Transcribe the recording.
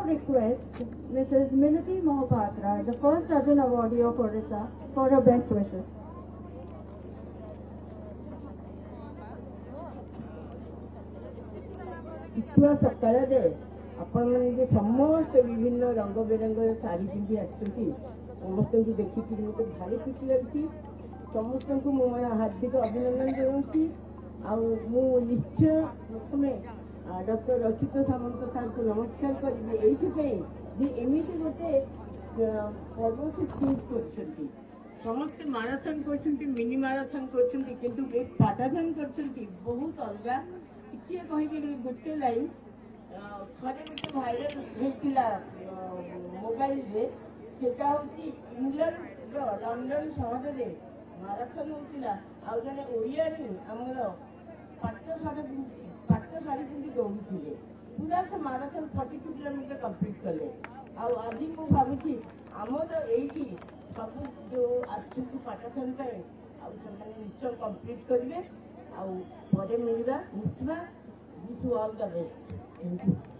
request Mrs. Minati Mohapatra, the first Arjun awardee of Odisha, for her best wishes. ଶୀତୁଆ ସକାଳରେ ଆପଣମାନେ ସମସ୍ତେ ବିଭିନ୍ନ ରଙ୍ଗ ବେରଙ୍ଗର ଶାଢ଼ୀ ପିନ୍ଧି ଆସିଛନ୍ତି ସମସ୍ତଙ୍କୁ ଦେଖିକିରି ମୋତେ ଭାରି ଖୁସି ଲାଗୁଛି ସମସ୍ତଙ୍କୁ ମୁଁ ମୋର ହାର୍ଦ୍ଦିକ ଅଭିନନ୍ଦନ ଜଣାଉଛି ଆଉ ମୁଁ ନିଶ୍ଚୟ ପ୍ରଥମେ ଡକ୍ଟର ରଚିତ ସାମନ୍ତ ସାର୍ଙ୍କୁ ନମସ୍କାର କରିବି ଏଇଥିପାଇଁ ଯେ ଏମିତି ଗୋଟେ ପର୍ବ ସେ ଚୁଜ୍ କରିଛନ୍ତି ସମସ୍ତେ ମାରାଥନ୍ କରୁଛନ୍ତି ମିନି ମାରାଥନ୍ କରୁଛନ୍ତି କିନ୍ତୁ ଏ ପାଟାଥନ୍ କରିଛନ୍ତି ବହୁତ ଅଲଗା ଟିକେ କହିବି ଗୋଟେ ଲାଇନ୍ ଥରେ ଗୋଟେ ଭାଇରାଲ ହେଇଥିଲା ମୋବାଇଲରେ ସେଟା ହଉଛି ଇଂଲଣ୍ଡର ଲଣ୍ଡନ ସହରରେ ମାରାଥନ୍ ହଉଥିଲା ଆଉ ଜଣେ ଓଡ଼ିଆଣୀ ଆମର ପାଟ ଶାଢ଼ୀ ପିନ୍ଧି ଦୌଡୁଥିଲେ ପୁରା ସେ ମାରାଥନ୍ 42 କିଲୋମିଟର କମ୍ପ୍ଲିଟ୍ କଲେ ଆଉ ଆଜି ମୁଁ ଭାବୁଛି ଆମର ଏଇଠି ସବୁ ଯୋଉ ଆସୁଛନ୍ତି ପାଟାଥନ୍ ପାଇଁ ଆଉ ସେମାନେ ନିଶ୍ଚୟ କମ୍ପ୍ଲିଟ୍ କରିବେ ଆଉ ପରେ ମିଳିବା ମିଶିବା wish you all the best.